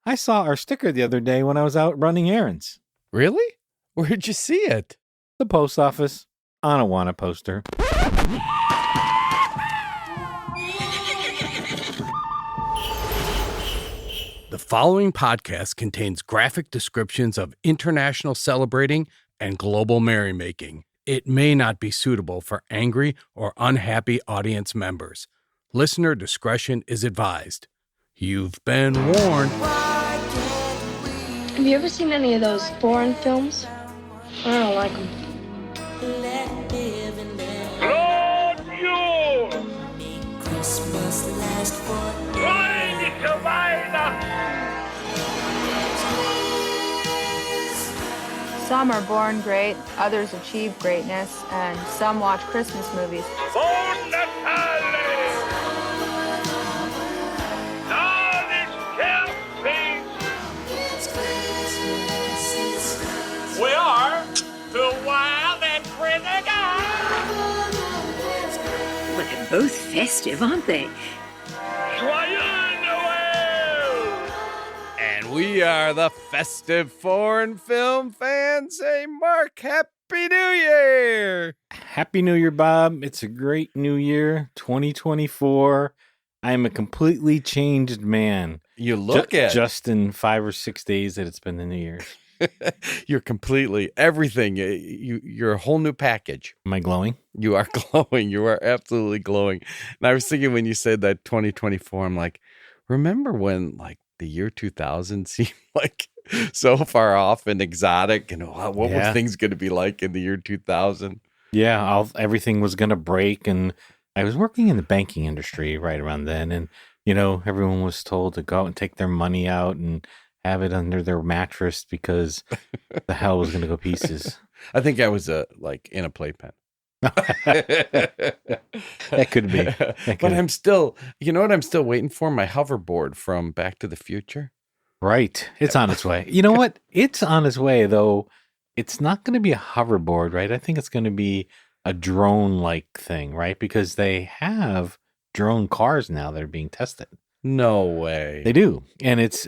I saw our sticker the other day when I was out running errands. Really? Where'd you see it? The post office on a Wanna poster. The following podcast contains graphic descriptions of international celebrating and global merrymaking. It may not be suitable for angry or unhappy audience members. Listener discretion is advised. You've been warned. Have you ever seen any of those foreign films? I don't like them. Lord, you! Christmas last forever. Freundliche Weihnachten! Some are born great, others achieve greatness, and some watch Christmas movies. Von Natale! Alles Kerzen! We are the wild and crazy guys! Well, they're both festive, aren't they? Joyeux Noel! And we are the Festive Foreign Film Fans. Hey, Mark, Happy New Year! Happy New Year, Bob. It's a great new year, 2024. I am a completely changed man. You look at just in 5 or 6 days that it's been the New Year's. You're completely everything. You're a whole new package. Am I glowing? You are glowing. You are absolutely glowing. And I was thinking when you said that 2024, I'm like, remember when like the year 2000 seemed like so far off and exotic, and what were things going to be like in the year 2000? Yeah, everything was going to break, and I was working in the banking industry right around then, and everyone was told to go out and take their money out and have it under their mattress because the hell was going to go pieces. I think I was like in a playpen. That could be. But I'm still, what I'm still waiting for? My hoverboard from Back to the Future. Right. It's on its way. You know what? It's on its way, though. It's not going to be a hoverboard, right? I think it's going to be a drone-like thing, right? Because they have drone cars now that are being tested. No way. They do. And it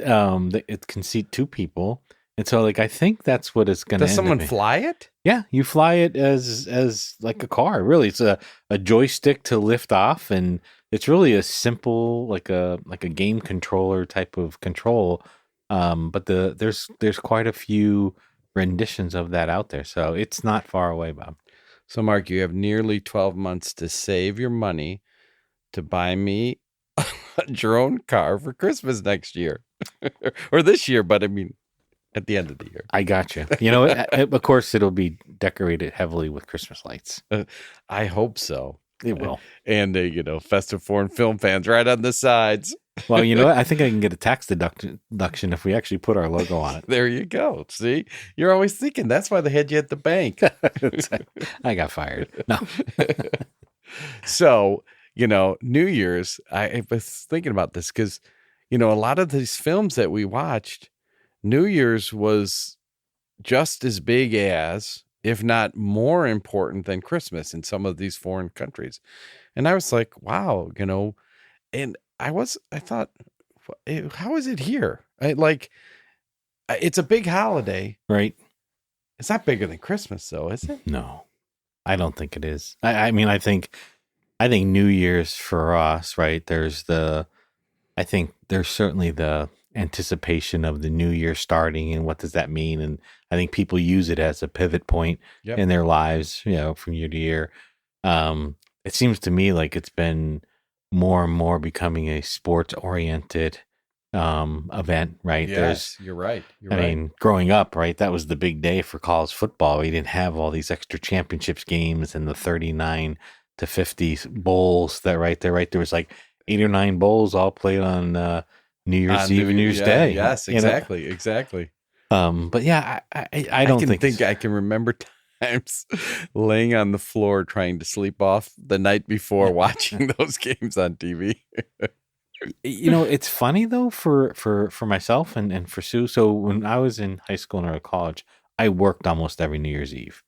can seat 2 people. And so I think that's what it's going to Does someone fly it? Yeah, you fly it as like a car. Really, it's a joystick to lift off, and it's really a simple like a game controller type of control. But there's quite a few renditions of that out there, so it's not far away, Bob. So, Mark, you have nearly 12 months to save your money to buy me a drone car for Christmas next year or this year, but I mean, at the end of the year. I got you. Of course, it'll be decorated heavily with Christmas lights. I hope so. It will. And, Festive Foreign Film Fans right on the sides. Well, you know what? I think I can get a tax deduction if we actually put our logo on it. There you go. See? You're always thinking. That's why they had you at the bank. I got fired. No. So, New Year's, I was thinking about this because, a lot of these films that we watched, New Year's was just as big as, if not more important than Christmas in some of these foreign countries. And I was like, wow, and I thought, how is it here? It's a big holiday. Right. It's not bigger than Christmas though, is it? No, I don't think it is. I mean, I think New Year's for us, right? I think there's certainly the anticipation of the new year starting and what does that mean, and I think people use it as a pivot point in their lives, from year to year. It seems to me like it's been more and more becoming a sports oriented event, right? Yes, you're right. I mean, growing up, right, that was the big day for college football. We didn't have all these extra championships games and the 39 to 50 bowls that there was like 8 or 9 bowls all played on New Year's Eve and New Year's Day. Yes, exactly. Exactly. But yeah, I don't think I can remember times laying on the floor trying to sleep off the night before watching those games on TV. It's funny though for myself and for Sue. So when I was in high school and early college, I worked almost every New Year's Eve.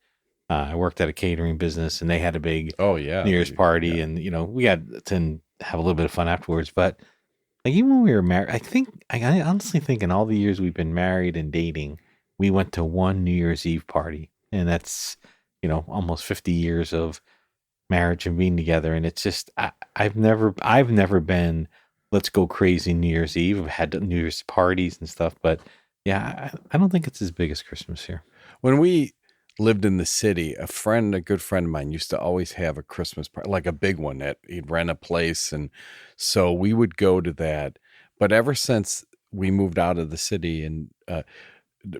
I worked at a catering business, and they had a big New Year's party, and we had to have a little bit of fun afterwards. But Like even when we were married, I honestly think in all the years we've been married and dating, we went to one New Year's Eve party, and that's almost 50 years of marriage and being together. And it's just I've never been let's go crazy New Year's Eve. I've had New Year's parties and stuff, but yeah, I don't think it's as big as Christmas here. When we lived in the city, a good friend of mine used to always have a Christmas party, like a big one that he'd rent a place. And so we would go to that. But ever since we moved out of the city and,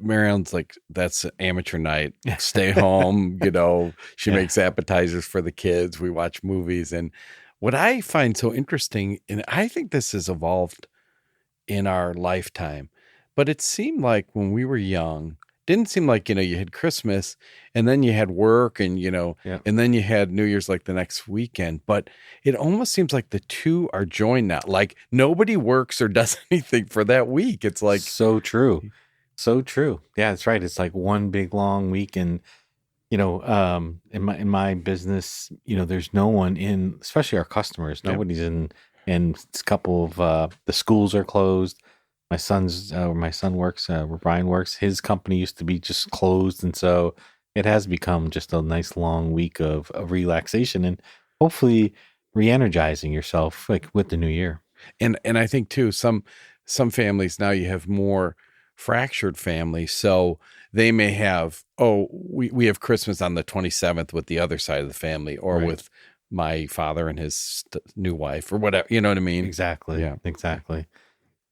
Marion's like, that's amateur night. Stay home. She makes appetizers for the kids. We watch movies. And what I find so interesting, and I think this has evolved in our lifetime, but it seemed like when we were young, didn't seem like, you had Christmas and then you had work and, and then you had New Year's like the next weekend. But it almost seems like the two are joined now. Like nobody works or does anything for that week. It's like so true. So true. Yeah, that's right. It's like one big long week. And, in my business, there's no one in, especially our customers, nobody's in, and a couple of, the schools are closed. My son works, where Brian works, his company used to be just closed. And so it has become just a nice long week of relaxation and hopefully re-energizing yourself like with the new year. And I think too, some families now you have more fractured families. So they may have, we have Christmas on the 27th with the other side of the family or with my father and his new wife or whatever, you know what I mean? Exactly. Yeah, exactly.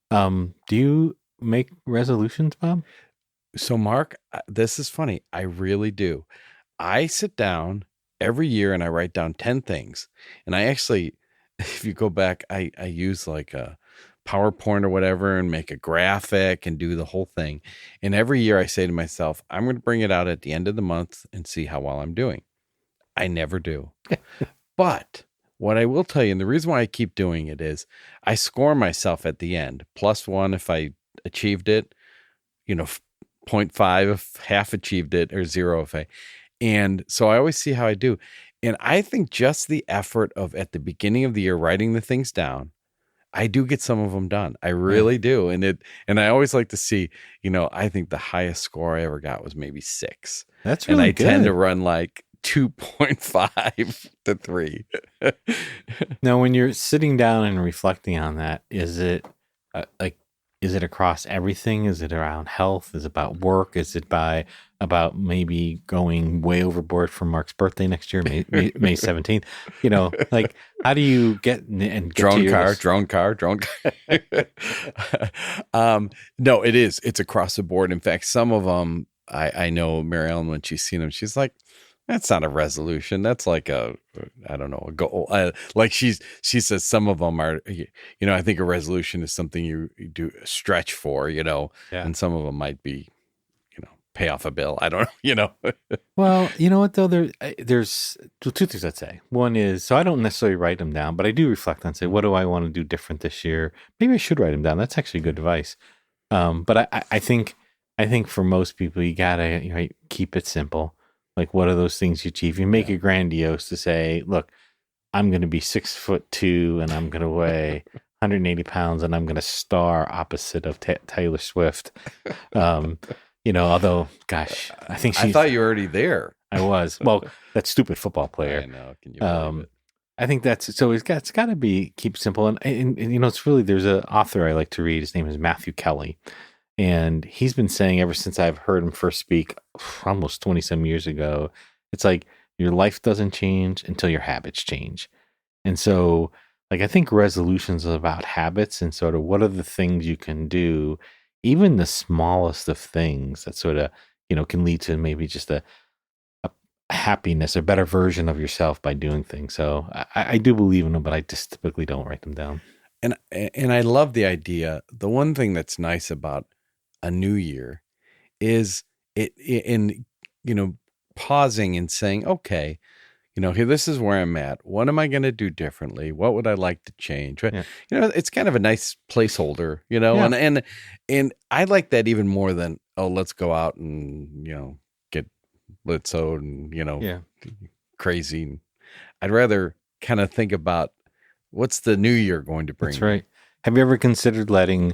Do you make resolutions, Bob? So Mark, this is funny. I really do. I sit down every year and I write down 10 things. And I actually, if you go back, I use like a PowerPoint or whatever and make a graphic and do the whole thing. And every year I say to myself, I'm going to bring it out at the end of the month and see how well I'm doing. I never do. But what I will tell you, and the reason why I keep doing it is I score myself at the end, +1 if I achieved it, 0.5 if half achieved it, or 0 if and so I always see how I do. And I think just the effort of at the beginning of the year, writing the things down, I do get some of them done. I really do. And I always like to see, I think the highest score I ever got was maybe 6. That's really good. And I tend to run like 2.5 to 3. Now, when you're sitting down and reflecting on that, is it is it across everything? Is it around health? Is it about work? Is it about maybe going way overboard for Mark's birthday next year, May 17th? Like how do you get drone car? No, it is. It's across the board. In fact, some of them, I know Mary Ellen, when she's seen them, she's like, that's not a resolution. That's like a goal. Like she says some of them are, I think a resolution is something you do stretch for, and some of them might be, pay off a bill. I don't know, Well, you know what though? There's two things I'd say. One is, so I don't necessarily write them down, but I do reflect on, say, what do I want to do different this year? Maybe I should write them down. That's actually good advice. But I think for most people, you gotta keep it simple. Like, what are those things you achieve? You make it grandiose to say, look, I'm going to be 6'2" and I'm going to weigh 180 pounds and I'm going to star opposite of Taylor Swift. Although, gosh, I thought you were already there. I was. Well, that stupid football player. I know. Can you believe it? I think that's, so it's got to be, keep simple. And it's really, there's an author I like to read. His name is Matthew Kelly. And he's been saying ever since I've heard him first speak almost 20-some years ago, it's like your life doesn't change until your habits change. And so, like, I think resolutions are about habits and sort of what are the things you can do, even the smallest of things that sort of, can lead to maybe just a happiness, a better version of yourself by doing things. So I do believe in them, but I just typically don't write them down. And I love the idea. The one thing that's nice about a new year is pausing and saying, okay, here, this is where I'm at. What am I going to do differently? What would I like to change? Yeah. It's kind of a nice placeholder, and I like that even more than, let's go out and, get blitzoed and, crazy. I'd rather kind of think about what's the new year going to bring. That's right. Have you ever considered letting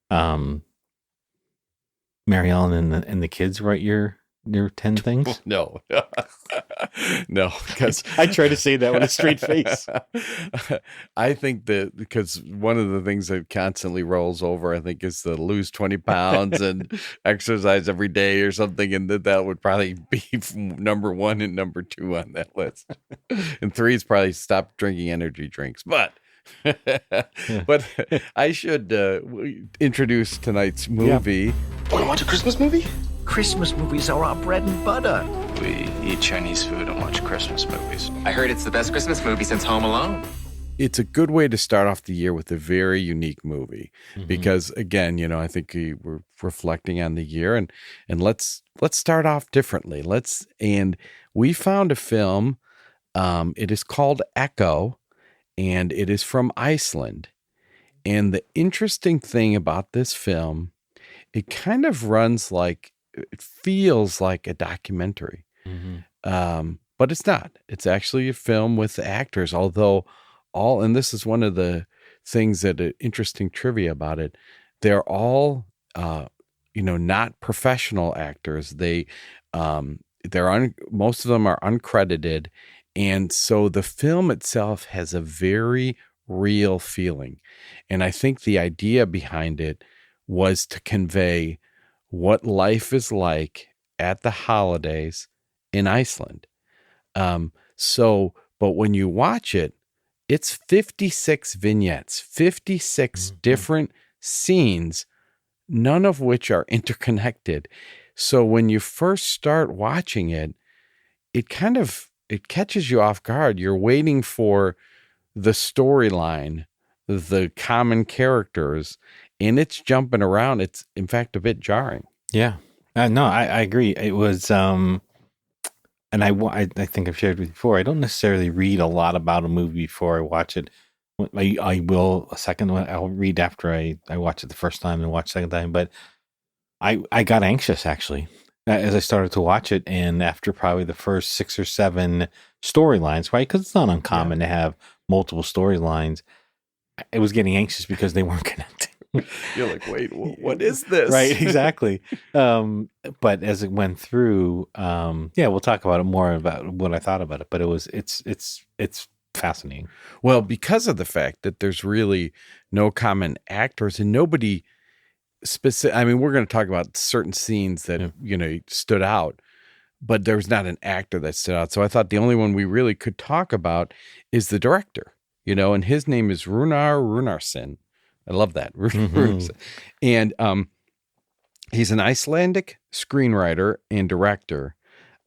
Mary Ellen and the kids write your 10 things? No, no, because I try to say that with a straight face. I think that because one of the things that constantly rolls over, I think, is to lose 20 pounds and exercise every day or something. And that would probably be number 1 and number 2 on that list. And 3 is probably stop drinking energy drinks. But I should introduce tonight's movie. Want to watch a Christmas movie? Christmas movies are our bread and butter. We eat Chinese food and watch Christmas movies. I heard it's the best Christmas movie since Home Alone. It's a good way to start off the year with a very unique movie because, again, I think we're reflecting on the year and let's start off differently. And we found a film. It is called Echo, and it is from Iceland. And the interesting thing about this film, it kind of runs like, it feels like a documentary, but it's not. It's actually a film with actors, although and this is one of the things that interesting trivia about it. They're all, not professional actors. Most of them are uncredited. And so the film itself has a very real feeling. And I think the idea behind it was to convey what life is like at the holidays in Iceland. But when you watch it, it's 56 vignettes, 56 different scenes, none of which are interconnected. So when you first start watching it, it catches you off guard. You're waiting for the storyline, the common characters, and it's jumping around. It's, in fact, a bit jarring. Yeah. No, I agree. It was, and I think I've shared with you before, I don't necessarily read a lot about a movie before I watch it. I will a second one. I'll read after I watch it the first time and watch the second time. But I got anxious, actually, as I started to watch it. And after probably the first 6 or 7 storylines, right? Because it's not uncommon to have multiple storylines. I was getting anxious because they weren't connected. You're like, wait, what is this? Right, exactly. But as it went through, we'll talk about it more about what I thought about it. But it's fascinating. Well, because of the fact that there's really no common actors and nobody specific. I mean, we're going to talk about certain scenes that stood out, but there was not an actor that stood out. So I thought the only one we really could talk about is the director. And his name is Runar Runarsson. I love that. And he's an Icelandic screenwriter and director.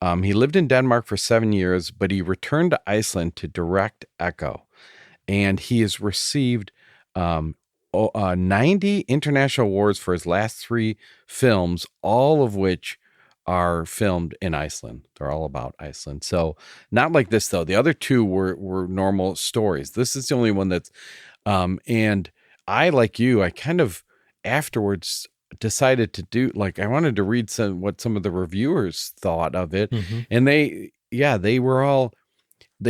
He lived in Denmark for 7 years, but he returned to Iceland to direct Echo. And he has received 90 international awards for his last 3 films, all of which are filmed in Iceland. They're all about Iceland. So not like this, though. The other 2 were normal stories. This is the only one that's and I, like you, I kind of afterwards decided to do, I wanted to read what some of the reviewers thought of it. And they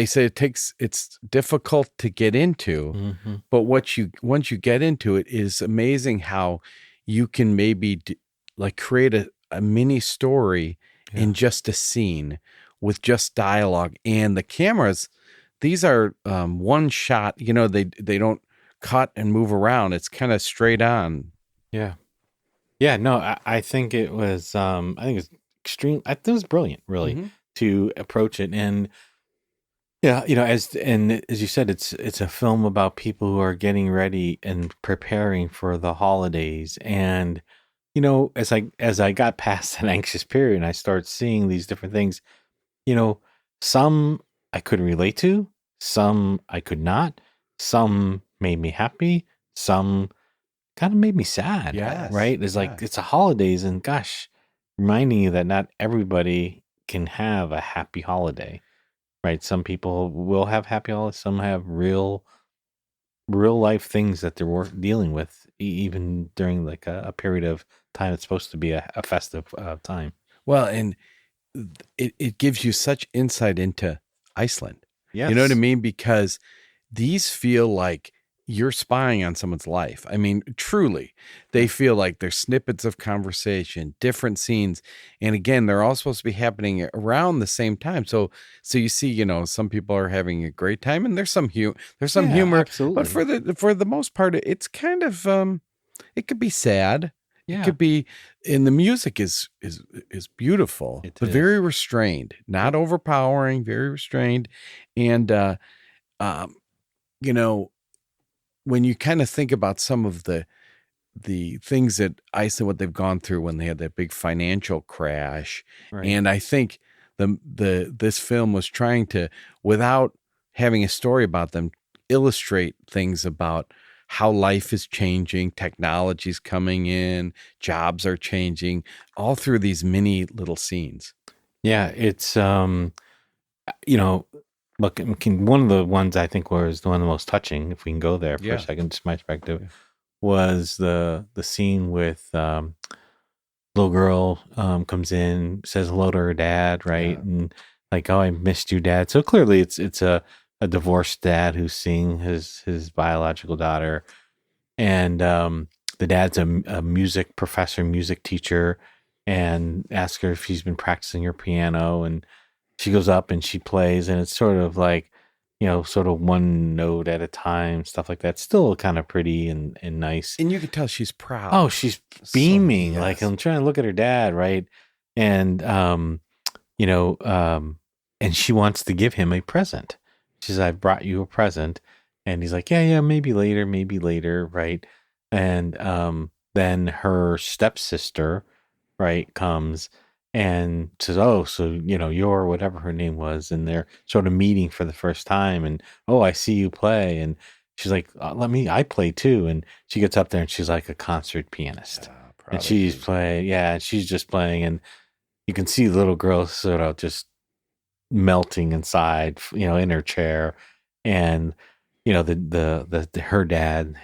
say it's difficult to get into, but once you get into it, is amazing how you can maybe create a mini story in just a scene with just dialogue. And the cameras, these are one shot, they don't cut and move around. It's kind of straight on. Yeah. No, I think it was. I think it's extreme. I think it was brilliant, really, to approach it. And as you said, it's a film about people who are getting ready and preparing for the holidays. And as I got past that anxious period, and I start seeing these different things. Some I could relate to, some I could not, some made me happy, some kind of made me sad. Yes, right? It's it's a holidays, and gosh, reminding you that not everybody can have a happy holiday, right? Some people will have happy holidays, some have real life things that they're dealing with, even during a period of time that's supposed to be a festive time. Well, and it gives you such insight into Iceland. Yes. You know what I mean? Because these feel like you're spying on someone's life. I mean, truly, they feel like there's snippets of conversation, different scenes. And again, they're all supposed to be happening around the same time. So you see, you know, some people are having a great time and there's some humor, absolutely. but for the most part, it's kind of, it could be sad. Yeah. It could be, and the music is beautiful, but very restrained, not overpowering, very restrained. And, you know, when you kind of think about some of the things that Iceland, what they've gone through when they had that big financial crash, Right. and I think this film was trying to, without having a story about them, illustrate things about how life is changing, technology's coming in, jobs are changing, all through these mini little scenes. Yeah, it's you know, look, one of the ones I think was the one of the most touching, if we can go there for a second, just my perspective, was the scene with little girl comes in, says hello to her dad, right? And like, oh, I missed you, Dad. So clearly it's a divorced dad who's seeing his biological daughter. And the dad's a music professor, music teacher, and asks her if she's been practicing her piano. And she goes up and she plays, and it's sort of like, you know, sort of one note at a time, stuff like that. Still kind of pretty and nice. And you can tell she's proud. Oh, she's beaming. Like, I'm trying to look at her dad, right? And, you know, and she wants to give him a present. She says, I brought you a present. And he's like, yeah, maybe later, right? And then her stepsister, right, comes and says, oh, so, you know, you're whatever her name was. And they're sort of meeting for the first time. And, oh, I see you play. And she's like, I play too. And she gets up there and she's like a concert pianist. And she's playing, and she's just playing. And you can see the little girl sort of just melting inside, you know, in her chair. And, you know, her dad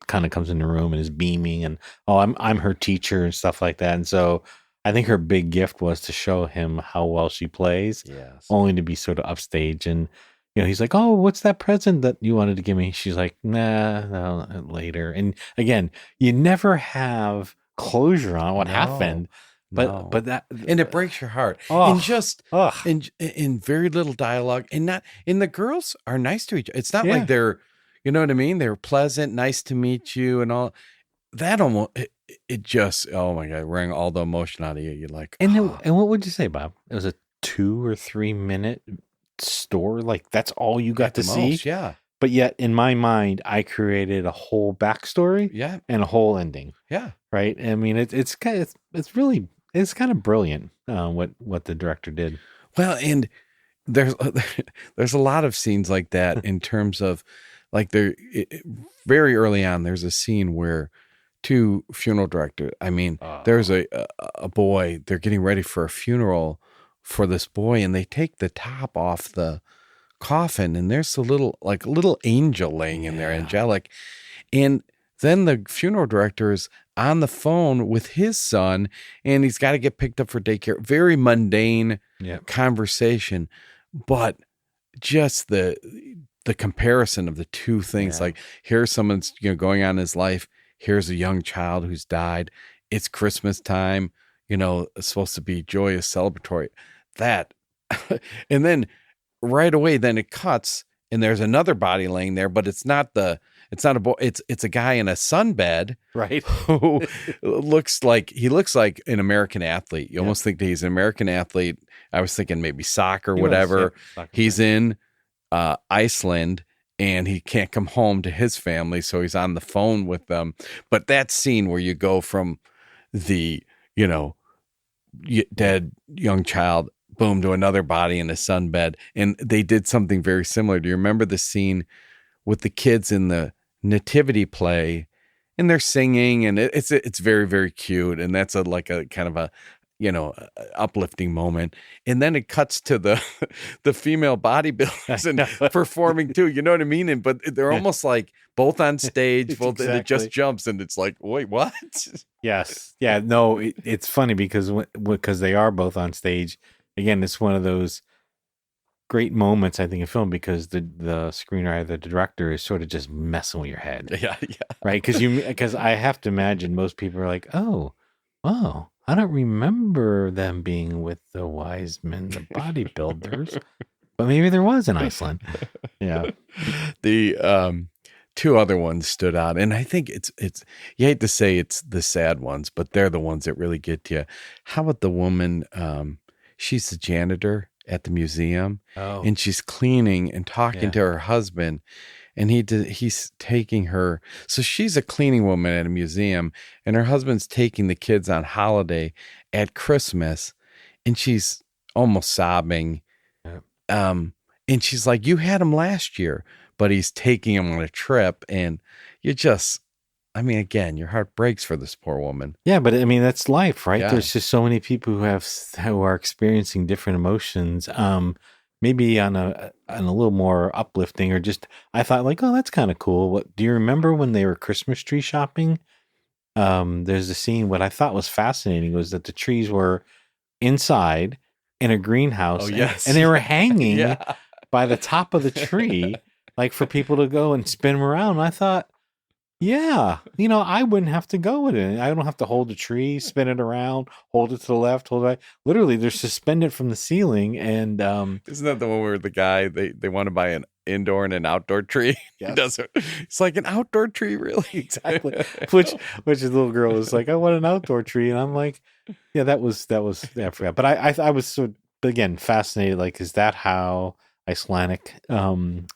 kind of comes in the room and is beaming, and I'm her teacher and stuff like that. And so I think her big gift was to show him how well she plays, only to be sort of upstage. And, you know, he's like, oh, what's that present that you wanted to give me? She's like, nah, no, later. And again, you never have closure on what happened. But that, and it breaks your heart. And just in very little dialogue, and the girls are nice to each other. It's not like they're, you know what I mean? They're pleasant, nice to meet you, and all that. Almost it just, oh my God, rang all the emotion out of you. You're like, and what would you say, Bob? It was a 2 or 3 minute story. Like, that's all you got to see. Yeah. But yet, in my mind, I created a whole backstory. And a whole ending. Yeah. Right. I mean, it's kind of brilliant what the director did. Well, and there's a lot of scenes like that in terms of, like, very early on, there's a scene where two funeral directors, I mean, there's a boy, they're getting ready for a funeral for this boy, and they take the top off the coffin, and there's a little angel laying in there, angelic. And then the funeral director is on the phone with his son, and he's got to get picked up for daycare. Very mundane conversation, but just the comparison of the two things. Like, here's someone's, you know, going on in his life. Here's a young child who's died. It's Christmas time. You know, it's supposed to be joyous, celebratory. That, and then right away, then it cuts, and there's another body laying there, but it's not a boy. It's a guy in a sunbed, right? Who looks like an American athlete. You almost think that he's an American athlete. I was thinking maybe soccer, whatever. He's in Iceland, and he can't come home to his family, so he's on the phone with them. But that scene where you go from the, you know, dead young child, boom, to another body in a sunbed, and they did something very similar. Do you remember the scene with the kids in the nativity play, and they're singing, and it's very, very cute, and that's a kind of a, you know, uplifting moment. And then it cuts to the female bodybuilders and performing too, you know what I mean? But they're almost like both on stage, both, and it just jumps, and it's like, wait, what? Yes. Yeah, no, it's funny because they are both on stage. Again, it's one of those great moments, I think, in film because the screenwriter, the director is sort of just messing with your head. Yeah. Right. Because I have to imagine most people are like, oh, I don't remember them being with the wise men, the bodybuilders, but maybe there was in Iceland. Yeah. The two other ones stood out, and I think it's you hate to say it's the sad ones, but they're the ones that really get to you. How about the woman? She's the janitor at the museum, and she's cleaning and talking to her husband, and he's taking her. So she's a cleaning woman at a museum, and her husband's taking the kids on holiday at Christmas, and she's almost sobbing. And she's like, "You had him last year." But he's taking him on a trip, and you just, I mean, again, your heart breaks for this poor woman. Yeah, but I mean, that's life, right? Yeah. There's just so many people who are experiencing different emotions. Maybe on a little more uplifting, or just I thought like, oh, that's kind of cool. What do you remember when they were Christmas tree shopping? There's a scene. What I thought was fascinating was that the trees were inside in a greenhouse, and they were hanging by the top of the tree. Like for people to go and spin them around. And I thought, yeah, I wouldn't have to go with it. I don't have to hold the tree, spin it around, hold it to the left, hold it right. Literally, they're suspended from the ceiling. And isn't that the one where the guy they want to buy an indoor and an outdoor tree? Yes. He does it. It's like an outdoor tree, really? Exactly. Which the little girl was like, I want an outdoor tree, and I'm like, yeah, that was I forgot. But I was so again fascinated. Like, is that how Icelandic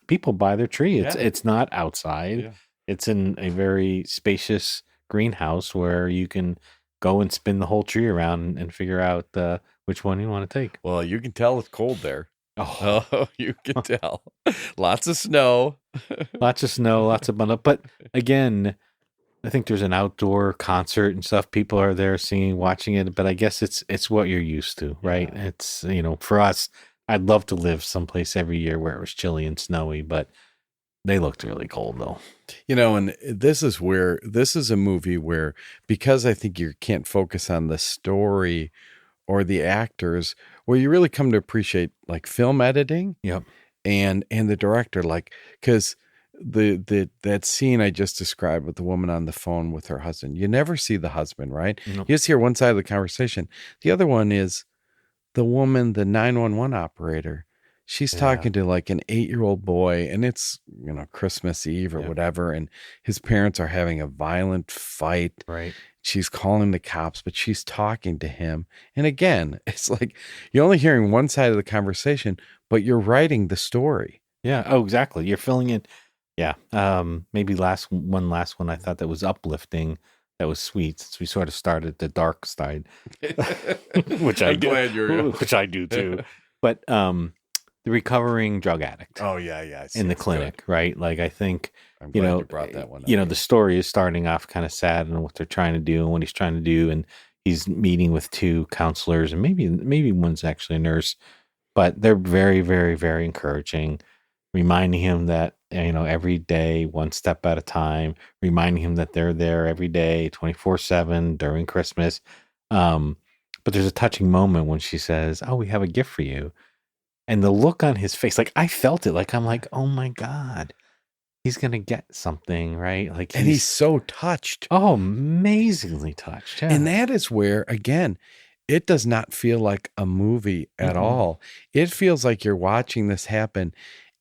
people buy their tree? It's not outside. Yeah. It's in a very spacious greenhouse where you can go and spin the whole tree around and figure out which one you want to take. Well, you can tell it's cold there. Oh, you can tell. Lots of snow. Lots of bundle. But again, I think there's an outdoor concert and stuff. People are there singing, watching it. But I guess it's what you're used to, right? Yeah. It's for us. I'd love to live someplace every year where it was chilly and snowy, but they looked really cold though. And this is a movie where, because I think you can't focus on the story or the actors, where you really come to appreciate like film editing. Yep. And the director, like, because that scene I just described with the woman on the phone with her husband, you never see the husband, right? Nope. You just hear one side of the conversation. The other one is the woman, the 911 operator. She's talking to like an 8-year-old boy, and it's, Christmas Eve or whatever. And his parents are having a violent fight. Right. She's calling the cops, but she's talking to him. And again, it's like you're only hearing one side of the conversation, but you're writing the story. Yeah. Oh, exactly. You're filling it. Yeah. Maybe one last one I thought that was uplifting. That was sweet, since we sort of started the dark side, which I'm glad you're, which I do too. But the recovering drug addict. Oh yeah. In the clinic, good. Right? Like I think I'm glad you brought that one up. The story is starting off kind of sad and what they're trying to do and what he's trying to do, and he's meeting with 2 counselors, and maybe one's actually a nurse, but they're very, very, very encouraging, reminding him that every day, one step at a time, reminding him that they're there every day, 24/7 during Christmas. But there's a touching moment when she says, "Oh, we have a gift for you." And the look on his face, like I felt it, like I'm like, oh my God, he's going to get something, right? Like, and he's so touched. Oh, amazingly touched. Yeah. And that is where, again, it does not feel like a movie at all. It feels like you're watching this happen,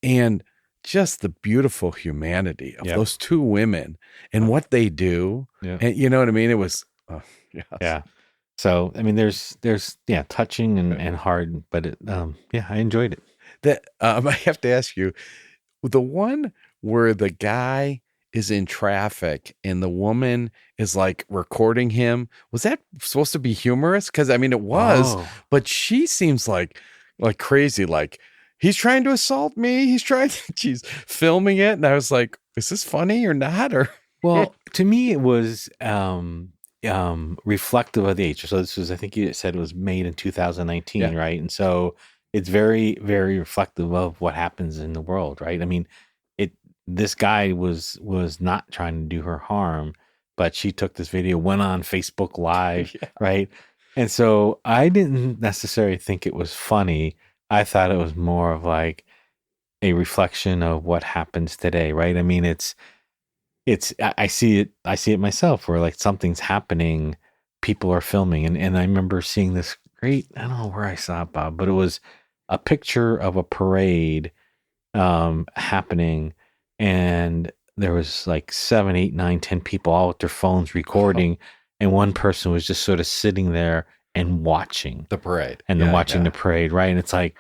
and just the beautiful humanity of those 2 women and what they do. Yeah. And you know what I mean? It was, yeah. So, I mean, there's touching and hard, but I enjoyed it. That I have to ask you, the one where the guy is in traffic and the woman is like recording him, was that supposed to be humorous? Because I mean, it was, but she seems like crazy, like he's trying to assault me. She's filming it, and I was like, is this funny or not? Or well, to me, it was reflective of the age. So this was, I think you said it was made in 2019, right? And so it's very, very reflective of what happens in the world, right? I mean, this guy was not trying to do her harm, but she took this video, went on Facebook Live, right? And so I didn't necessarily think it was funny. I thought it was more of like a reflection of what happens today, right? I mean, I see it myself where like something's happening, people are filming, and I remember seeing this great, I don't know where I saw it, Bob, but it was a picture of a parade happening, and there was like 7, 8, 9, 10 people all with their phones recording, and one person was just sort of sitting there and watching the parade, and then watching the parade, right? And it's like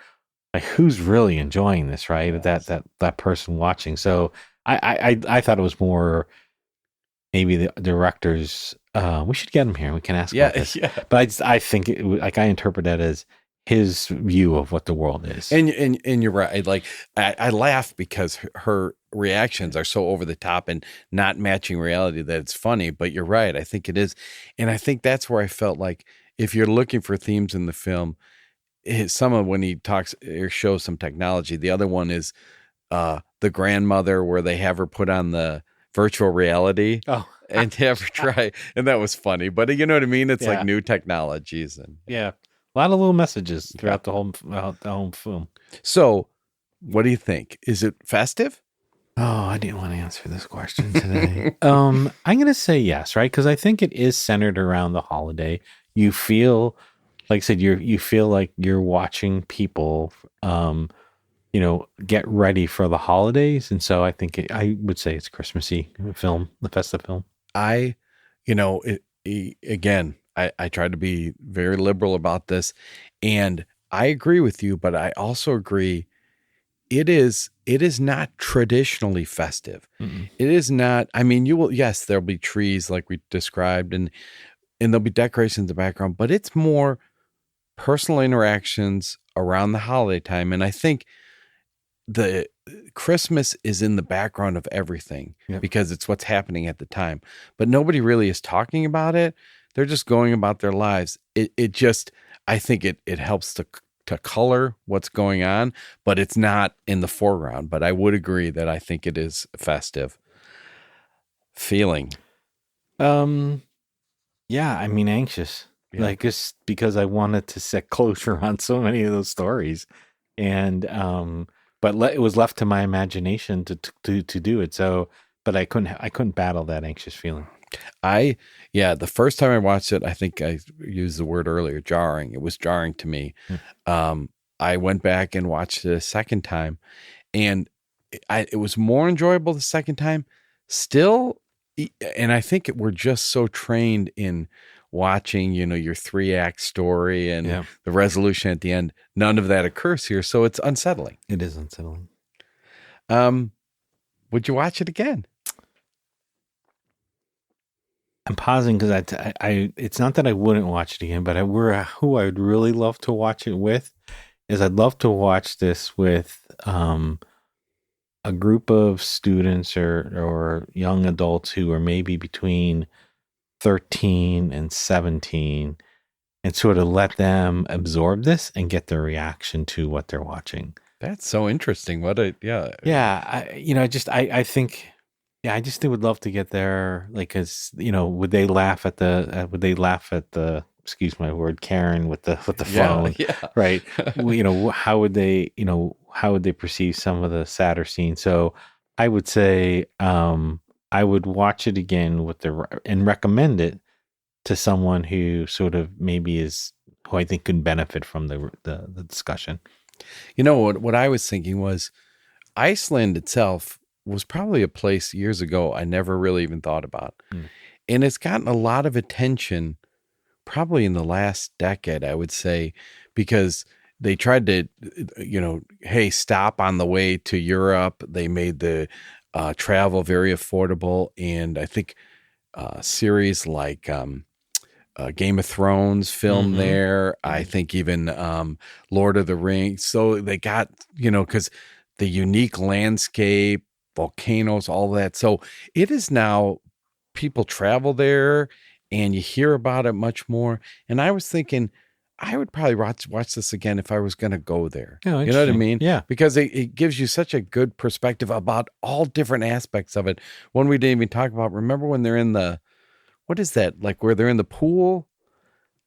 who's really enjoying this, right? Yes. That person watching. So I thought it was more maybe the directors. We should get him here. We can ask about this. Yeah. But I think I interpret that as his view of what the world is. And you're right. Like I laugh because her reactions are so over the top and not matching reality that it's funny. But you're right. I think it is, and I think that's where I felt like if you're looking for themes in the film, some of when he talks or shows some technology. The other one is the grandmother where they have her put on the virtual reality and have her try, and that was funny. But you know what I mean? It's like new technologies and a lot of little messages throughout the whole film. So, what do you think? Is it festive? Oh, I didn't want to answer this question today. I'm going to say yes, right? Because I think it is centered around the holiday. You feel, like I said, you feel like you're watching people, get ready for the holidays, and so I think I would say it's Christmassy film, the festive film. Again, I try to be very liberal about this, and I agree with you, but I also agree it is not traditionally festive. Mm-mm. It is not. I mean, there'll be trees like we described, and there'll be decorations in the background, but it's more personal interactions around the holiday time, and I think the Christmas is in the background of everything because it's what's happening at the time, but nobody really is talking about it. They're just going about their lives. I think it helps to color what's going on, but it's not in the foreground. But I would agree that I think it is festive feeling. Yeah, I mean, anxious, like just because I wanted to set closure on so many of those stories, and but it was left to my imagination to do it. So, but I couldn't battle that anxious feeling. The first time I watched it, I think I used the word earlier, jarring. It was jarring to me. I went back and watched it a second time, and it was more enjoyable the second time still. And I think we're just so trained in watching, your 3-act story and the resolution at the end. None of that occurs here. So it's unsettling. It is unsettling. Would you watch it again? I'm pausing because I it's not that I wouldn't watch it again, but who I would really love to watch it with is I'd love to watch this with a group of students or young adults who are maybe between 13 and 17, and sort of let them absorb this and get their reaction to what they're watching. That's so interesting. I think. Yeah, I just would love to get there, like, cause would they laugh at the excuse my word, Karen with the phone, right? How would they perceive some of the sadder scenes? So I would say I would watch it again and recommend it to someone who sort of who I think could benefit from the discussion. What I was thinking was Iceland itself was probably a place years ago I never really even thought about. And it's gotten a lot of attention probably in the last decade, I would say, because they tried to, hey, stop on the way to Europe. They made the travel very affordable. And I think series like Game of Thrones filmed there. I think even Lord of the Rings. So they got, because the unique landscape, volcanoes, all that. So it is now people travel there and you hear about it much more. And I was thinking I would probably watch this again if I was going to go there. Oh, you know what I mean? Yeah. Because it gives you such a good perspective about all different aspects of it. One we didn't even talk about. Remember when they're in what is that? Like where they're in the pool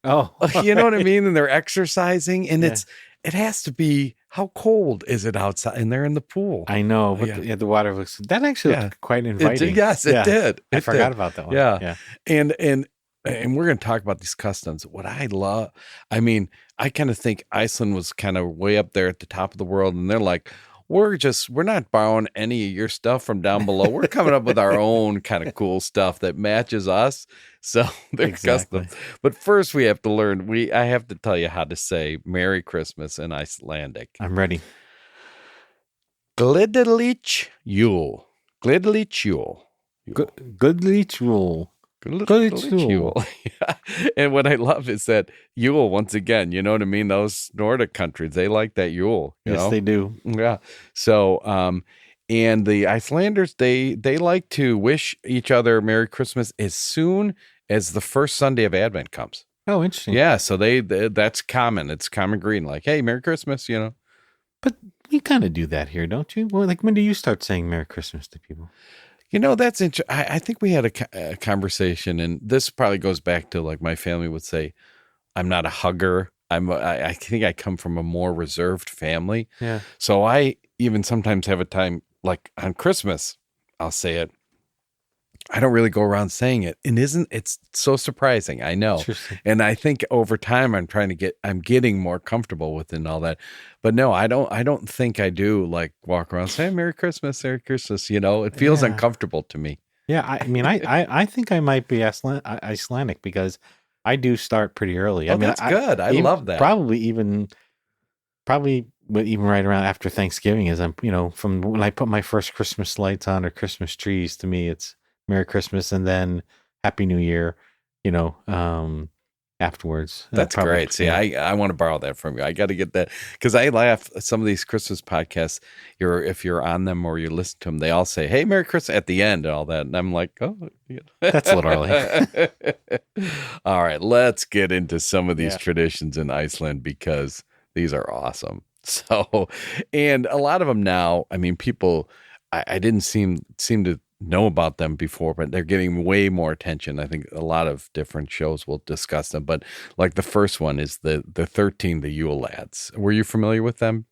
Oh, You know what I mean? And they're exercising, and Yeah. it has to be, how cold is it outside? And they're in the pool. I know, but Yeah. the water looks, that actually Yeah. looked quite It inviting. did, yes, it Yeah. did. I It forgot did. about that one. Yeah. And we're going to talk about these customs. What I love, I mean, I kind of think Iceland was kind of way up there at the top of the world, and they're like, we're not borrowing any of your stuff from down below. We're coming up with our own kind of cool stuff that matches us. So they're Exactly. custom. But first we have to learn, I have to tell you how to say Merry Christmas in Icelandic. I'm ready. Gledelich Jul. Gledelich Jul. Goodly Jewel. Yule. Yeah. And what I love is that Yule, once again, you know what I mean? Those Nordic countries, they like that Yule. You Yes, know? they do. Yeah. So, and the Icelanders, they like to wish each other Merry Christmas as soon as the first Sunday of Advent comes. Oh, interesting. Yeah. So that's common. It's common greeting, like, hey, Merry Christmas, you know. But we kind of do that here, don't you? Well, like, when do you start saying Merry Christmas to people? You know, that's interesting. I think we had a conversation, and this probably goes back to, like, my family would say, I'm not a hugger. I think I come from a more reserved family. Yeah. So I even sometimes have a time, like on Christmas, I'll say it. I don't really go around saying it. And it's so surprising. I know. Interesting. And I think over time I'm getting more comfortable with it and all that. But no, I don't think I do, like, walk around saying Merry Christmas, you know. It feels Yeah. uncomfortable to me. Yeah, I mean, I think I might be Icelandic because I do start pretty early. I Oh, mean, that's good. I love that. Probably even right around after Thanksgiving, as I'm, you know, from when I put my first Christmas lights on or Christmas trees. To me, it's Merry Christmas and then Happy New Year. You know, afterwards. That's Probably, great. See, I want to borrow that from you. I got to get that, because I laugh at some of these Christmas podcasts. If you're on them or you listen to them, they all say, "Hey, Merry Christmas" at the end and all that, and I'm like, oh, yeah. That's a little early. All right, let's get into some of these Yeah. traditions in Iceland, because these are awesome. So, and a lot of them now, I mean, people, I didn't seem to know about them before, but they're getting way more attention. I think a lot of different shows will discuss them, but like the first one is the 13, the Yule Lads. Were you familiar with them?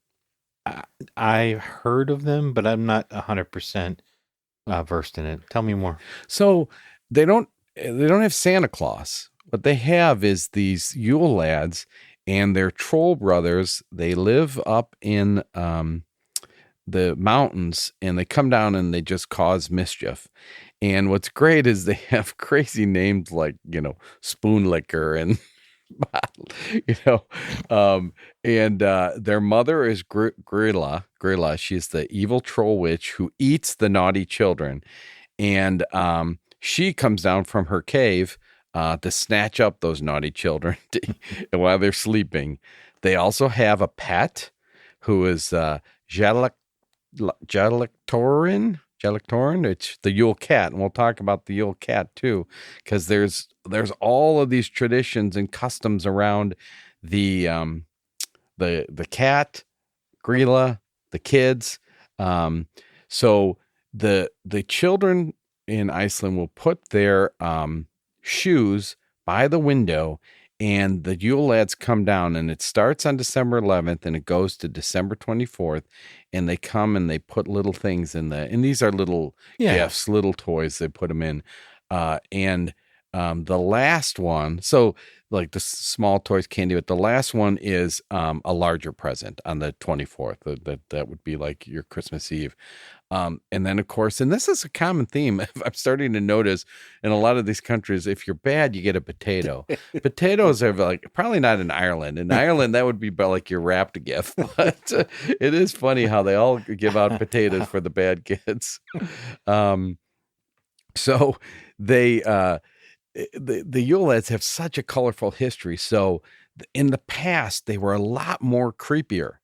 I heard of them, but I'm not 100% versed in it. Tell me more. So they don't have Santa Claus. What they have is these Yule Lads and their troll brothers. They live up in the mountains, and they come down and they just cause mischief. And what's great is they have crazy names like, you know, Spoon Licker and you know, and their mother is Grilla. She's the evil troll witch who eats the naughty children, and she comes down from her cave to snatch up those naughty children while they're sleeping. They also have a pet who is Jalaktorin. It's the Yule Cat, and we'll talk about the Yule Cat too, because there's all of these traditions and customs around the cat, Grilla, the kids. So the children in Iceland will put their shoes by the window, and the Yule Lads come down, and it starts on December 11th and it goes to December 24th, and they come and they put little things and these are little gifts, little toys. They put them in, and the last one, so like the small toys, candy, but the last one is a larger present on the 24th. That would be like your Christmas Eve. And then, of course, and this is a common theme I'm starting to notice in a lot of these countries, if you're bad, you get a potato. Potatoes are like, probably not in Ireland. In Ireland, that would be like your wrapped gift. But it is funny how they all give out potatoes for the bad kids. So the Yule Lads have such a colorful history. So in the past, they were a lot more creepier.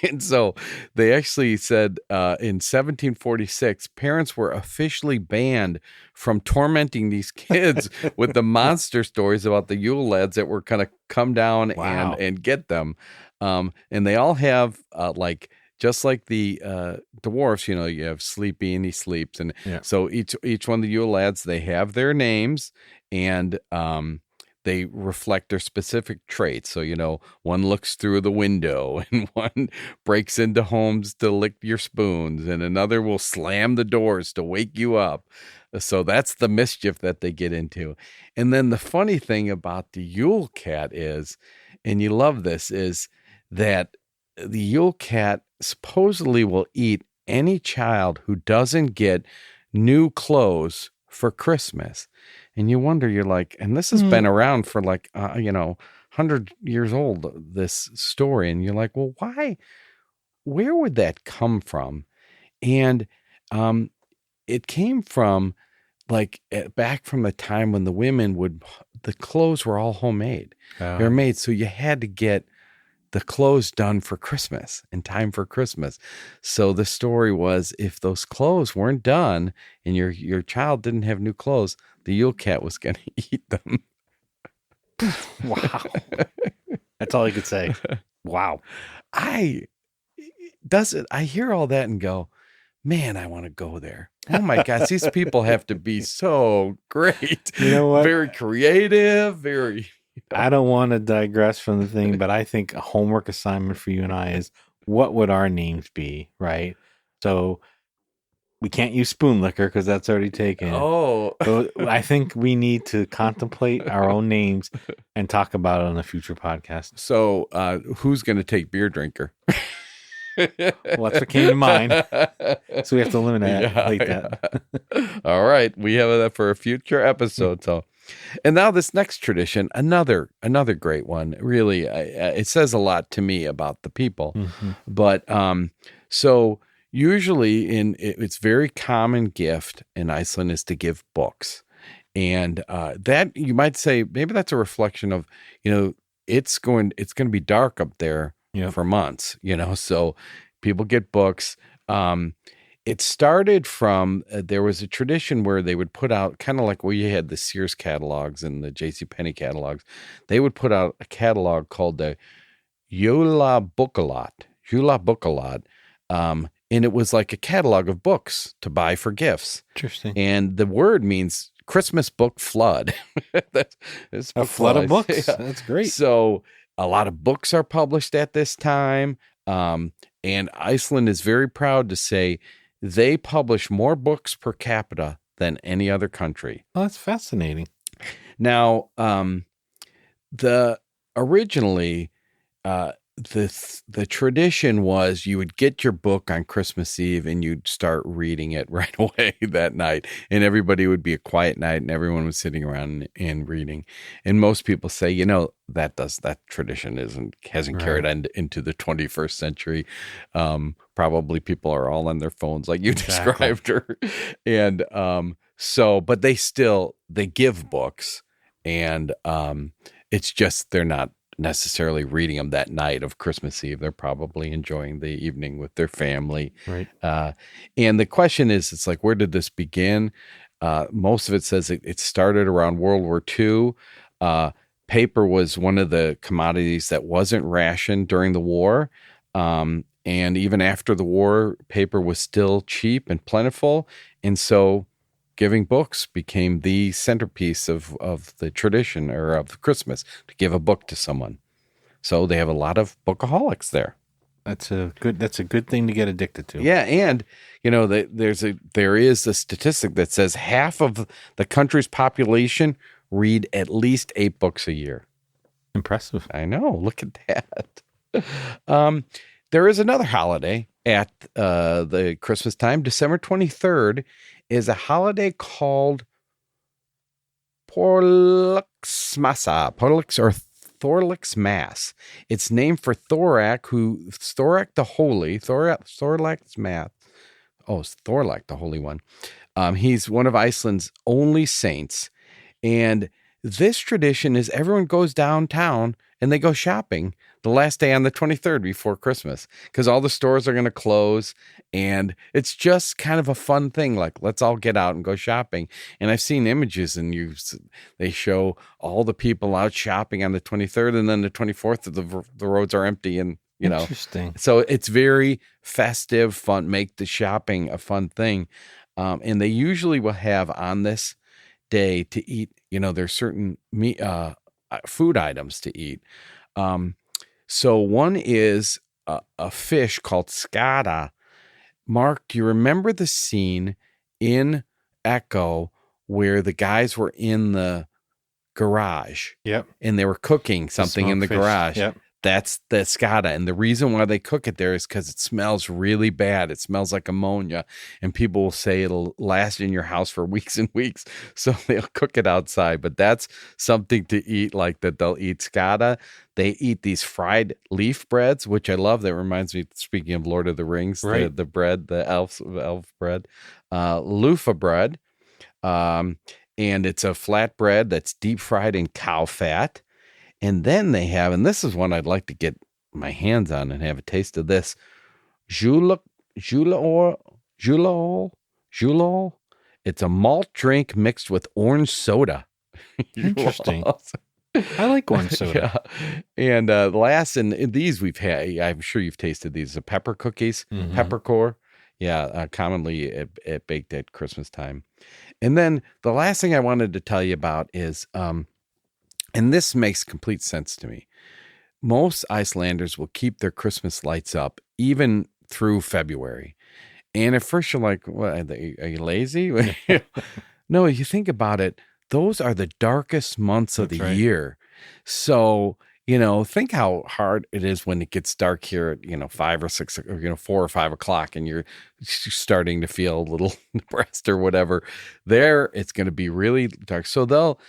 And so they actually said in 1746, parents were officially banned from tormenting these kids with the monster stories about the Yule Lads that were going to come down and get them. And they all have like, just like the dwarfs, you know, you have Sleepy and he sleeps. And so each one of the Yule Lads, they have their names, and they reflect their specific traits. So, one looks through the window and one breaks into homes to lick your spoons and another will slam the doors to wake you up. So that's the mischief that they get into. And then the funny thing about the Yule Cat is, and you love this, is that the Yule Cat supposedly will eat any child who doesn't get new clothes for Christmas. And you wonder, you're like, and this has been around for 100 years old, this story. And you're like, well, why? Where would that come from? And it came from back from the time when the women the clothes were all homemade. They're made. So you had to get the clothes done for Christmas, in time for Christmas. So the story was, if those clothes weren't done and your child didn't have new clothes, the Yule Cat was going to eat them. Wow. That's all I could say. Wow. I hear all that and go, man, I want to go there. Oh my gosh, these people have to be so great. You know what? Very creative, very... I don't want to digress from the thing, but I think a homework assignment for you and I is, what would our names be, right? So we can't use spoon liquor because that's already taken. Oh. So I think we need to contemplate our own names and talk about it on a future podcast. So who's going to take beer drinker? Well, that's what came to mind. So we have to eliminate that. All right. We have that for a future episode. So, and now this next tradition, another great one. Really, it says a lot to me about the people. Mm-hmm. But so usually it's very common gift in Iceland is to give books. And that you might say, maybe that's a reflection of, it's going to be dark up there. Yep. For months, so people get books. It started from, there was a tradition where they would put out, kind of like where you had the Sears catalogs and the JCPenney catalogs, they would put out a catalog called the Julabokalat. And it was like a catalog of books to buy for gifts. Interesting. And the word means Christmas book flood. It's a flood of books. Yeah. That's great. So a lot of books are published at this time, and Iceland is very proud to say they publish more books per capita than any other country. Oh, that's fascinating. Now, originally, the tradition was you would get your book on Christmas Eve and you'd start reading it right away that night, and everybody would be a quiet night and everyone was sitting around and reading. And most people say, that tradition hasn't carried on into the 21st century. Probably people are all on their phones like you described her. And but they give books, and it's just they're not necessarily reading them that night of Christmas Eve. They're probably enjoying the evening with their family. Right. And the question is, it's like, where did this begin? Most of it says it started around World War II. Paper was one of the commodities that wasn't rationed during the war. And even after the war, paper was still cheap and plentiful. And so giving books became the centerpiece of the tradition, or of Christmas, to give a book to someone. So they have a lot of bookaholics there. That's a good thing to get addicted to. Yeah, and there is a statistic that says half of the country's population read at least 8 books a year. Impressive. I know. Look at that. There is another holiday at the Christmas time. December 23rd is a holiday called Porlaxmassa, or Thorlax Mass. It's named for Thorlak the Holy, Thorlax Mass. Oh, it's Thorlak the Holy One. He's one of Iceland's only saints. And this tradition is everyone goes downtown and they go shopping the last day on the 23rd before Christmas, because all the stores are going to close, and it's just kind of a fun thing. Like, let's all get out and go shopping. And I've seen images, and they show all the people out shopping on the 23rd, and then the 24th, the roads are empty, and Interesting. So it's very festive, fun, make the shopping a fun thing. And they usually will have on this day to eat, there's certain food items to eat. So one is a fish called skada. Mark, do you remember the scene in Echo where the guys were in the garage? Yep. And they were cooking something in the fish. garage. Yep. That's the skada. And the reason why they cook it there is because it smells really bad. It smells like ammonia. And people will say it'll last in your house for weeks and weeks. So they'll cook it outside. But that's something to eat, like that they'll eat skada. They eat these fried leaf breads, which I love. That reminds me, speaking of Lord of the Rings, right. the bread, the elf bread, loofah bread. And it's a flat bread that's deep fried in cow fat. And then they have, and this is one I'd like to get my hands on and have a taste of this, Julol. It's a malt drink mixed with orange soda. Interesting. I like orange soda. Yeah. And last, and these we've had, I'm sure you've tasted these, the pepper cookies, peppercore. Yeah, commonly baked at Christmas time. And then the last thing I wanted to tell you about is, and this makes complete sense to me. Most Icelanders will keep their Christmas lights up even through February. And at first you're like, what, are you lazy? No, you think about it. Those are the darkest months of the year. So, think how hard it is when it gets dark here at, 5 or 6, or, 4 or 5 o'clock and you're starting to feel a little depressed or whatever. There, it's going to be really dark. So they'll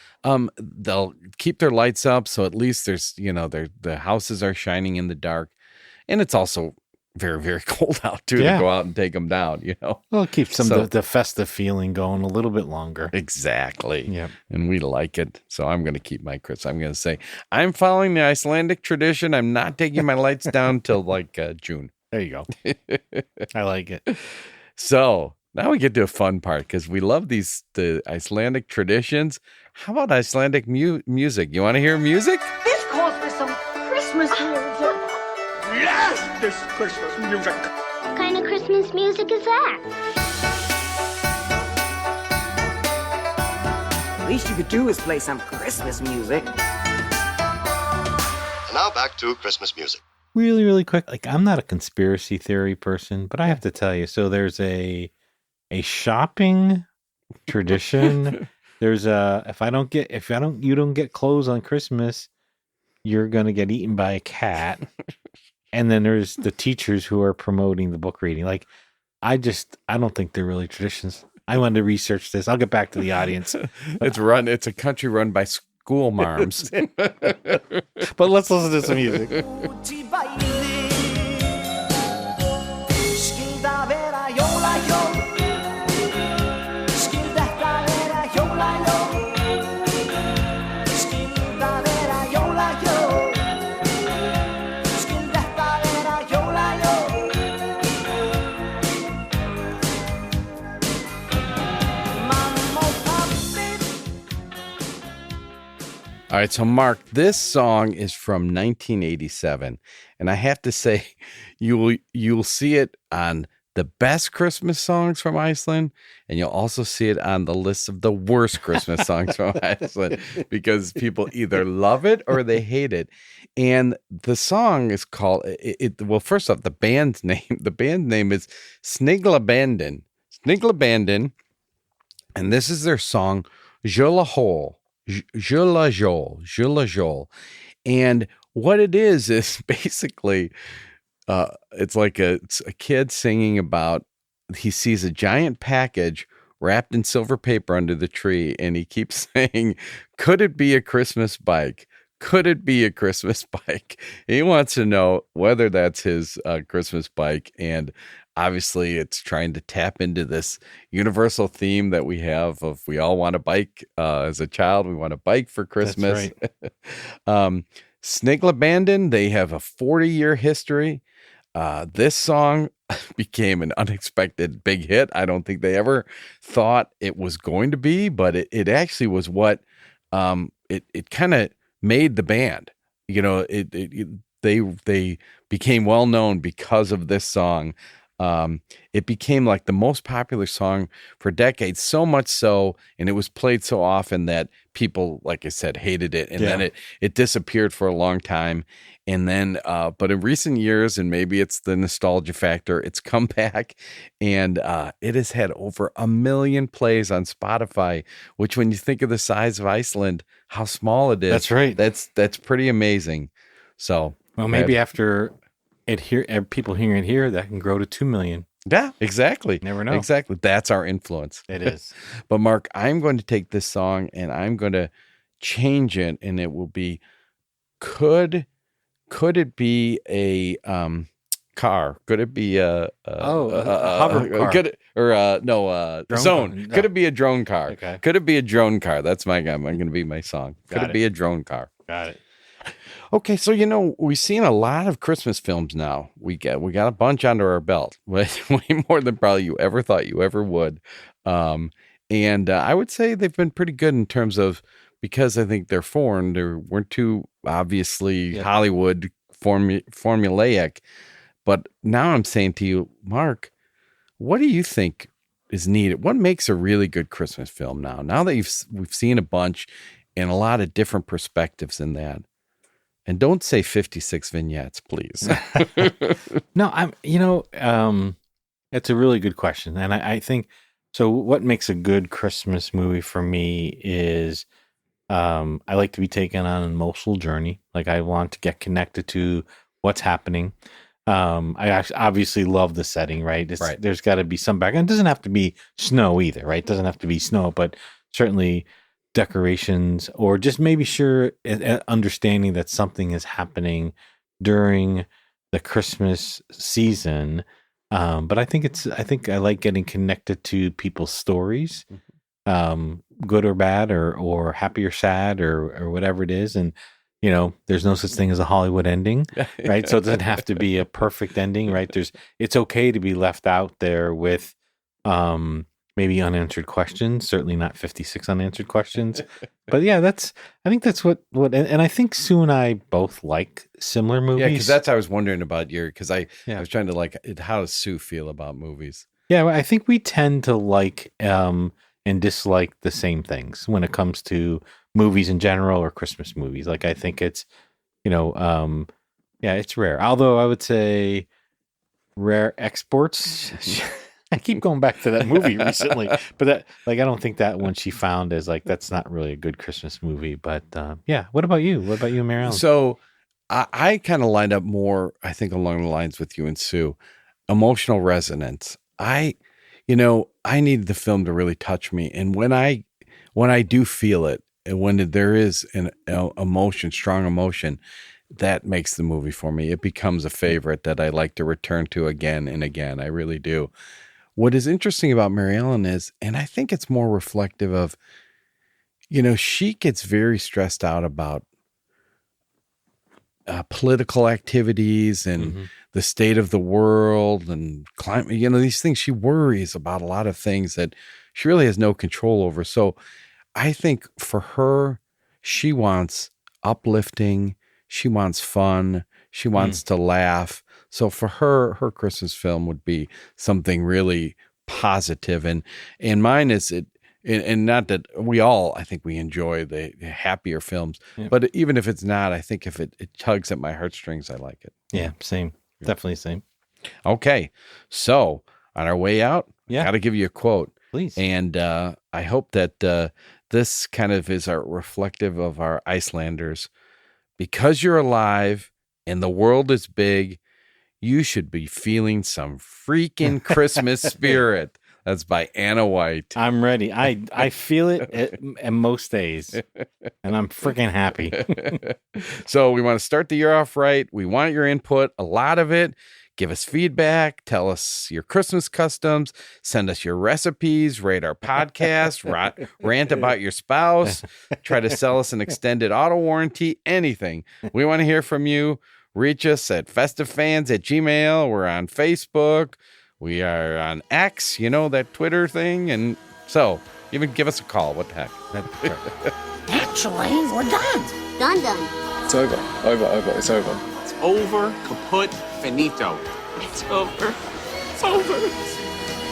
keep their lights up. So at least there's, the houses are shining in the dark. And it's also very, very cold out too, to go out and take them down, Well, it keeps the festive feeling going a little bit longer. Exactly. Yeah. And we like it. So I'm going to keep my Christmas. I'm going to say, I'm following the Icelandic tradition. I'm not taking my lights down till like June. There you go. I like it. So now we get to a fun part because we love the Icelandic traditions. How about Icelandic music? You want to hear music? This calls for some Christmas music. Yes, this Christmas music. What kind of Christmas music is that? The least you could do is play some Christmas music. And now back to Christmas music. Really, really quick. Like, I'm not a conspiracy theory person, but I have to tell you. So there's a shopping tradition. There's you don't get clothes on Christmas, you're gonna get eaten by a cat. And then there's the teachers who are promoting the book reading. Like, I don't think they're really traditions. I wanted to research this. I'll get back to the audience. It's a country run by school marms. But let's listen to some music. All right, so Mark, this song is from 1987, and I have to say, you'll see it on the best Christmas songs from Iceland, and you'll also see it on the list of the worst Christmas songs from Iceland because people either love it or they hate it. And the song is called well, first off, the band name is Sniglabandin, and this is their song Jólahól. Jólahól. And what it is basically, it's like it's a kid singing about, he sees a giant package wrapped in silver paper under the tree, and he keeps saying, could it be a Christmas bike? Could it be a Christmas bike? He wants to know whether that's his Christmas bike. And obviously it's trying to tap into this universal theme that we have of we all want a bike. As a child, we want a bike for Christmas. That's right. Sniglabandin, they have a 40-year history. This song became an unexpected big hit. I don't think they ever thought it was going to be, but it actually was what it kind of made the band. They became well known because of this song. it became like the most popular song for decades, so much so, and it was played so often that people, like I said, hated it. And then it disappeared for a long time. And then, but in recent years, and maybe it's the nostalgia factor, it's come back, and it has had over 1 million plays on Spotify, which when you think of the size of Iceland, how small it is. That's right. That's pretty amazing. So, well, maybe after people hearing it here, that can grow to 2 million. Yeah, exactly. Never know. Exactly. That's our influence. It is. But Mark, I'm going to take this song and I'm going to change it, and it will be, could it be a car? Could it be a hover car? Zone? Car. No. Could it be a drone car? Okay. Could it be a drone car? That's my guy. I'm going to be my song. Could it be a drone car? Got it. Okay, so we've seen a lot of Christmas films now. We got a bunch under our belt, way more than probably you ever thought you ever would. And I would say they've been pretty good in terms of, because I think they're foreign. They weren't too obviously Hollywood formulaic. But now I'm saying to you, Mark, what do you think is needed? What makes a really good Christmas film now? Now that we've seen a bunch and a lot of different perspectives in that. And don't say 56 vignettes, please. No, it's a really good question. And I think, so what makes a good Christmas movie for me is I like to be taken on an emotional journey. Like, I want to get connected to what's happening. I obviously love the setting, right? Right. There's got to be some background. It doesn't have to be snow either, right? It doesn't have to be snow, but certainly decorations, or just maybe understanding that something is happening during the Christmas season. But I think I like getting connected to people's stories, good or bad, or happy or sad, or whatever it is. And, there's no such thing as a Hollywood ending, right? So it doesn't have to be a perfect ending, right? It's okay to be left out there with, maybe unanswered questions, certainly not 56 unanswered questions. But yeah, I think that's what, and I think Sue and I both like similar movies. Yeah, because that's, I was wondering about because I was trying to how does Sue feel about movies? Yeah, I think we tend to like and dislike the same things when it comes to movies in general or Christmas movies. Like, I think it's, it's rare. Although I would say rare exports. I keep going back to that movie recently, but that, I don't think that one she found is that's not really a good Christmas movie. But what about you? What about you, Mary Ellen? So I kind of lined up more, I think, along the lines with you and Sue, emotional resonance. I needed the film to really touch me, and when I do feel it, and when there is an emotion, strong emotion, that makes the movie for me. It becomes a favorite that I like to return to again and again. I really do. What is interesting about Mary Ellen is, and I think it's more reflective of, she gets very stressed out about political activities and the state of the world and climate, these things. She worries about a lot of things that she really has no control over. So I think for her, she wants uplifting, she wants fun, she wants to laugh. So for her Christmas film would be something really positive, and mine is it. And not that I think we enjoy the happier films, but even if it's not, I think if it tugs at my heartstrings, I like it. Yeah, same, definitely same. Okay, so on our way out, I got to give you a quote, please, and I hope that this kind of is our reflective of our Icelanders. Because you're alive and the world is big, you should be feeling some freaking Christmas spirit. That's by Anna White. I'm ready. I feel it at most days, and I'm freaking happy. So we want to start the year off right. We want your input, a lot of it. Give us feedback. Tell us your Christmas customs. Send us your recipes. Rate our podcast. Rant about your spouse. Try to sell us an extended auto warranty. Anything. We want to hear from you. Reach us at festivefans@gmail.com. We're on Facebook. We are on X, that Twitter thing. And so, even give us a call. What the heck? Actually, we're done. Done. It's over. It's over. It's over, kaput, finito. It's over. It's over.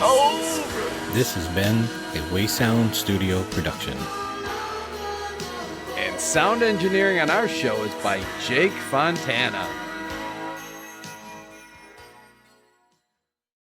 Over. This has been a Waysound Studio production. And sound engineering on our show is by Jake Fontana.